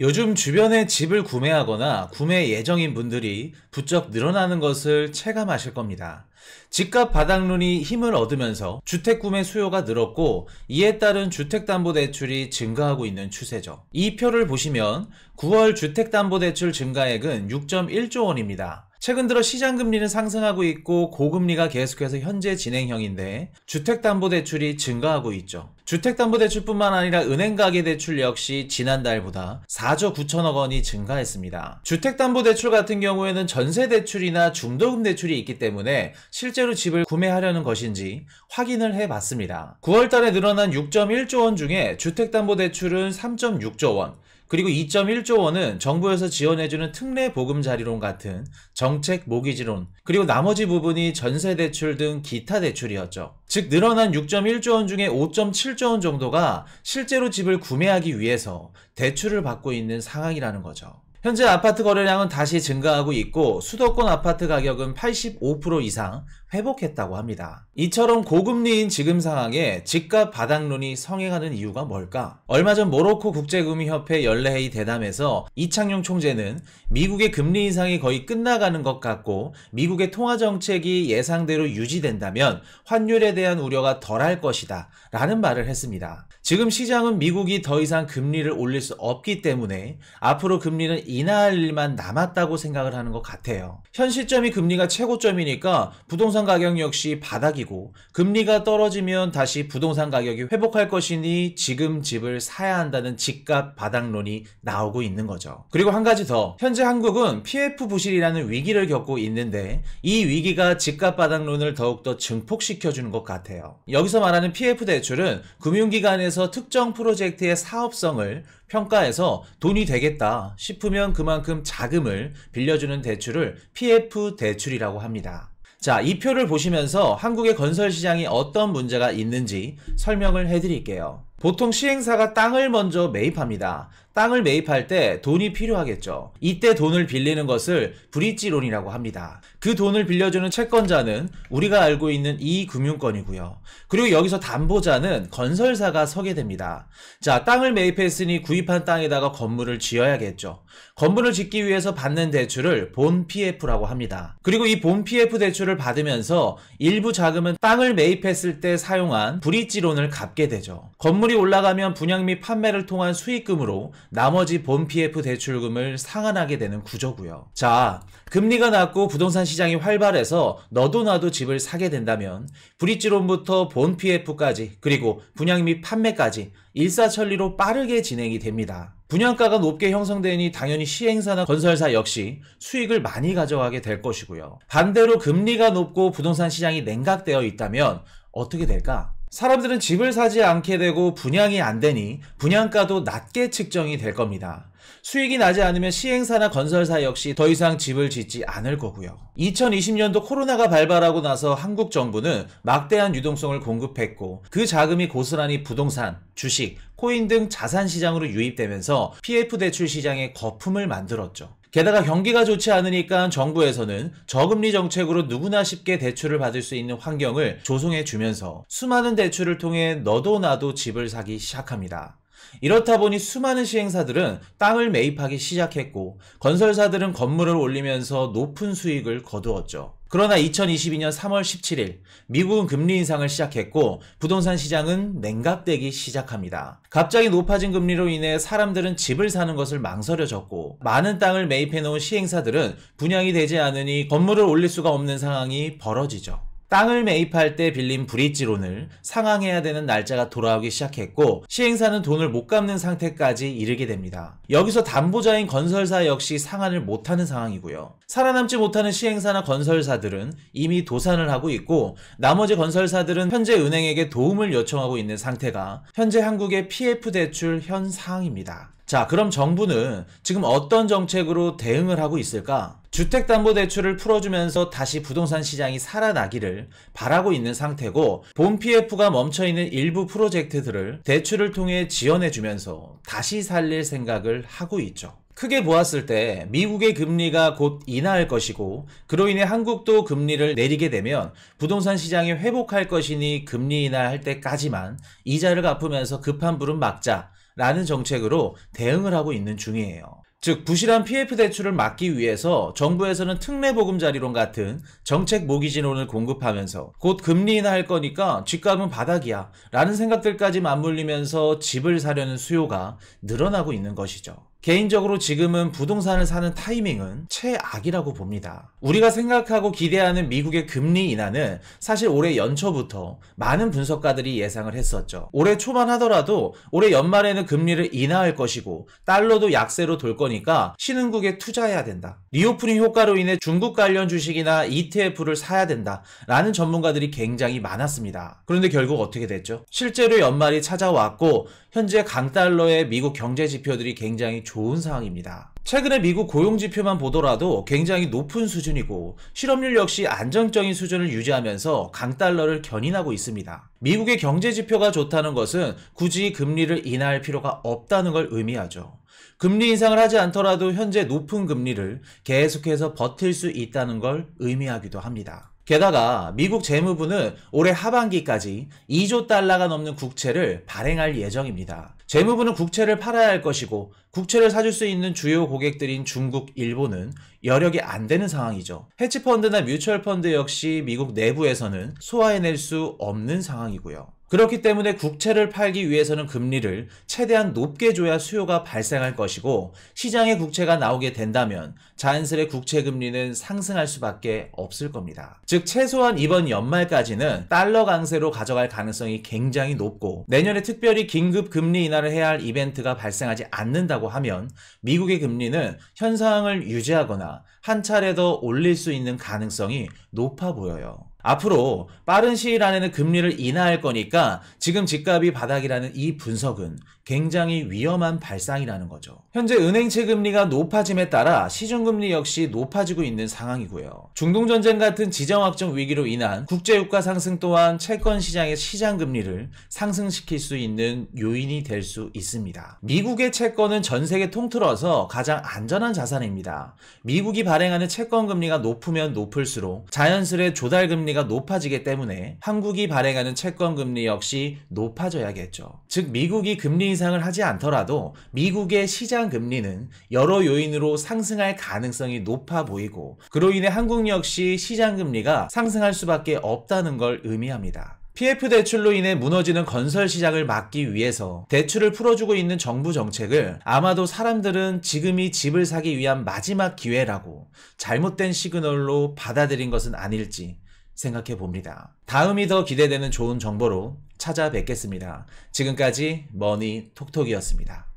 요즘 주변에 집을 구매하거나 구매 예정인 분들이 부쩍 늘어나는 것을 체감하실 겁니다. 집값 바닥론이 힘을 얻으면서 주택 구매 수요가 늘었고 이에 따른 주택담보대출이 증가하고 있는 추세죠. 이 표를 보시면 9월 주택담보대출 증가액은 6.1조 원입니다. 최근 들어 시장금리는 상승하고 있고 고금리가 계속해서 현재 진행형인데 주택담보대출이 증가하고 있죠. 주택담보대출뿐만 아니라 은행가계대출 역시 지난달보다 4조 9천억 원이 증가했습니다. 주택담보대출 같은 경우에는 전세대출이나 중도금대출이 있기 때문에 실제로 집을 구매하려는 것인지 확인을 해봤습니다. 9월달에 늘어난 6.1조 원 중에 주택담보대출은 3.6조 원, 그리고 2.1조 원은 정부에서 지원해주는 특례보금자리론 같은 정책 모기지론, 그리고 나머지 부분이 전세대출 등 기타 대출이었죠. 즉 늘어난 6.1조 원 중에 5.7조 원 정도가 실제로 집을 구매하기 위해서 대출을 받고 있는 상황이라는 거죠. 현재 아파트 거래량은 다시 증가하고 있고 수도권 아파트 가격은 85% 이상 회복했다고 합니다. 이처럼 고금리인 지금 상황에 집값 바닥론이 성행하는 이유가 뭘까? 얼마 전 모로코 국제금융협회 연례회의 대담에서 이창용 총재는 미국의 금리 인상이 거의 끝나가는 것 같고 미국의 통화정책이 예상대로 유지된다면 환율에 대한 우려가 덜할 것이다 라는 말을 했습니다. 지금 시장은 미국이 더 이상 금리를 올릴 수 없기 때문에 앞으로 금리는 인하할 일만 남았다고 생각을 하는 것 같아요. 현 시점이 금리가 최고점이니까 부동산 가격 역시 바닥이고 금리가 떨어지면 다시 부동산 가격이 회복할 것이니 지금 집을 사야 한다는 집값 바닥론이 나오고 있는 거죠. 그리고 한 가지 더, 현재 한국은 PF 부실이라는 위기를 겪고 있는데 이 위기가 집값 바닥론을 더욱더 증폭시켜주는 것 같아요. 여기서 말하는 PF 대출은 금융기관에서 특정 프로젝트의 사업성을 평가해서 돈이 되겠다 싶으면 그만큼 자금을 빌려주는 대출을 PF 대출이라고 합니다. 자, 이 표를 보시면서 한국의 건설 시장이 어떤 문제가 있는지 설명을 해드릴게요. 보통 시행사가 땅을 먼저 매입합니다. 땅을 매입할 때 돈이 필요하겠죠. 이때 돈을 빌리는 것을 브릿지론이라고 합니다. 그 돈을 빌려주는 채권자는 우리가 알고 있는 이 금융권이고요. 그리고 여기서 담보자는 건설사가 서게 됩니다. 자, 땅을 매입했으니 구입한 땅에다가 건물을 지어야겠죠. 건물을 짓기 위해서 받는 대출을 본 PF라고 합니다. 그리고 이 본 PF 대출을 받으면서 일부 자금은 땅을 매입했을 때 사용한 브릿지론을 갚게 되죠. 건물이 올라가면 분양 및 판매를 통한 수익금으로 나머지 본 PF 대출금을 상환하게 되는 구조고요. 자, 금리가 낮고 부동산 시장이 활발해서 너도 나도 집을 사게 된다면 브릿지론부터 본 PF까지 그리고 분양 및 판매까지 일사천리로 빠르게 진행이 됩니다. 분양가가 높게 형성되니 당연히 시행사나 건설사 역시 수익을 많이 가져가게 될 것이고요. 반대로 금리가 높고 부동산 시장이 냉각되어 있다면 어떻게 될까? 사람들은 집을 사지 않게 되고 분양이 안 되니 분양가도 낮게 측정이 될 겁니다. 수익이 나지 않으면 시행사나 건설사 역시 더 이상 집을 짓지 않을 거고요. 2020년도 코로나가 발발하고 나서 한국 정부는 막대한 유동성을 공급했고 그 자금이 고스란히 부동산, 주식, 코인 등 자산 시장으로 유입되면서 PF 대출 시장에 거품을 만들었죠. 게다가 경기가 좋지 않으니까 정부에서는 저금리 정책으로 누구나 쉽게 대출을 받을 수 있는 환경을 조성해 주면서 수많은 대출을 통해 너도 나도 집을 사기 시작합니다. 이렇다 보니 수많은 시행사들은 땅을 매입하기 시작했고 건설사들은 건물을 올리면서 높은 수익을 거두었죠. 그러나 2022년 3월 17일 미국은 금리 인상을 시작했고 부동산 시장은 냉각되기 시작합니다. 갑자기 높아진 금리로 인해 사람들은 집을 사는 것을 망설여졌고 많은 땅을 매입해 놓은 시행사들은 분양이 되지 않으니 건물을 올릴 수가 없는 상황이 벌어지죠. 땅을 매입할 때 빌린 브릿지론을 상환해야 되는 날짜가 돌아오기 시작했고 시행사는 돈을 못 갚는 상태까지 이르게 됩니다. 여기서 담보자인 건설사 역시 상환을 못하는 상황이고요. 살아남지 못하는 시행사나 건설사들은 이미 도산을 하고 있고 나머지 건설사들은 현재 은행에게 도움을 요청하고 있는 상태가 현재 한국의 PF 대출 현 상황입니다. 자, 그럼 정부는 지금 어떤 정책으로 대응을 하고 있을까? 주택담보대출을 풀어주면서 다시 부동산 시장이 살아나기를 바라고 있는 상태고 본 PF가 멈춰있는 일부 프로젝트들을 대출을 통해 지원해주면서 다시 살릴 생각을 하고 있죠. 크게 보았을 때 미국의 금리가 곧 인하할 것이고 그로 인해 한국도 금리를 내리게 되면 부동산 시장이 회복할 것이니 금리 인하할 때까지만 이자를 갚으면서 급한 불은 막자 라는 정책으로 대응을 하고 있는 중이에요. 즉 부실한 PF 대출을 막기 위해서 정부에서는 특례보금자리론 같은 정책 모기지론을 공급하면서 곧 금리 인하할 거니까 집값은 바닥이야 라는 생각들까지 맞물리면서 집을 사려는 수요가 늘어나고 있는 것이죠. 개인적으로 지금은 부동산을 사는 타이밍은 최악이라고 봅니다. 우리가 생각하고 기대하는 미국의 금리 인하는 사실 올해 연초부터 많은 분석가들이 예상을 했었죠. 올해 초만 하더라도 올해 연말에는 금리를 인하할 것이고 달러도 약세로 돌 거니까 신흥국에 투자해야 된다. 리오프닝 효과로 인해 중국 관련 주식이나 ETF를 사야 된다 라는 전문가들이 굉장히 많았습니다. 그런데 결국 어떻게 됐죠? 실제로 연말이 찾아왔고 현재 강달러의 미국 경제 지표들이 굉장히 좋은 상황입니다. 최근에 미국 고용지표만 보더라도 굉장히 높은 수준이고 실업률 역시 안정적인 수준을 유지하면서 강달러를 견인하고 있습니다. 미국의 경제지표가 좋다는 것은 굳이 금리를 인하할 필요가 없다는 걸 의미하죠. 금리 인상을 하지 않더라도 현재 높은 금리를 계속해서 버틸 수 있다는 걸 의미하기도 합니다. 게다가 미국 재무부는 올해 하반기까지 2조 달러가 넘는 국채를 발행할 예정입니다. 재무부는 국채를 팔아야 할 것이고 국채를 사줄 수 있는 주요 고객들인 중국, 일본은 여력이 안 되는 상황이죠. 헤지펀드나 뮤추얼펀드 역시 미국 내부에서는 소화해낼 수 없는 상황이고요. 그렇기 때문에 국채를 팔기 위해서는 금리를 최대한 높게 줘야 수요가 발생할 것이고 시장에 국채가 나오게 된다면 자연스레 국채 금리는 상승할 수밖에 없을 겁니다. 즉 최소한 이번 연말까지는 달러 강세로 가져갈 가능성이 굉장히 높고 내년에 특별히 긴급 금리 인하를 해야 할 이벤트가 발생하지 않는다고 하면 미국의 금리는 현 상황을 유지하거나 한 차례 더 올릴 수 있는 가능성이 높아 보여요. 앞으로 빠른 시일 안에는 금리를 인하할 거니까 지금 집값이 바닥이라는 이 분석은 굉장히 위험한 발상이라는 거죠. 현재 은행채 금리가 높아짐에 따라 시중금리 역시 높아지고 있는 상황이고요. 중동전쟁 같은 지정학적 위기로 인한 국제유가 상승 또한 채권 시장의 시장금리를 상승시킬 수 있는 요인이 될 수 있습니다. 미국의 채권은 전 세계 통틀어서 가장 안전한 자산입니다. 미국이 발행하는 채권금리가 높으면 높을수록 자연스레 조달금리가 높아지기 때문에 한국이 발행하는 채권금리 역시 높아져야겠죠. 즉 미국이 금리 인상을 하지 않더라도 미국의 시장 금리는 여러 요인으로 상승할 가능성이 높아 보이고 그로 인해 한국 역시 시장 금리가 상승할 수밖에 없다는 걸 의미합니다. PF 대출로 인해 무너지는 건설 시장을 막기 위해서 대출을 풀어주고 있는 정부 정책을 아마도 사람들은 지금이 집을 사기 위한 마지막 기회라고 잘못된 시그널로 받아들인 것은 아닐지 생각해 봅니다. 다음이 더 기대되는 좋은 정보로 찾아뵙겠습니다. 지금까지 머니톡톡이었습니다.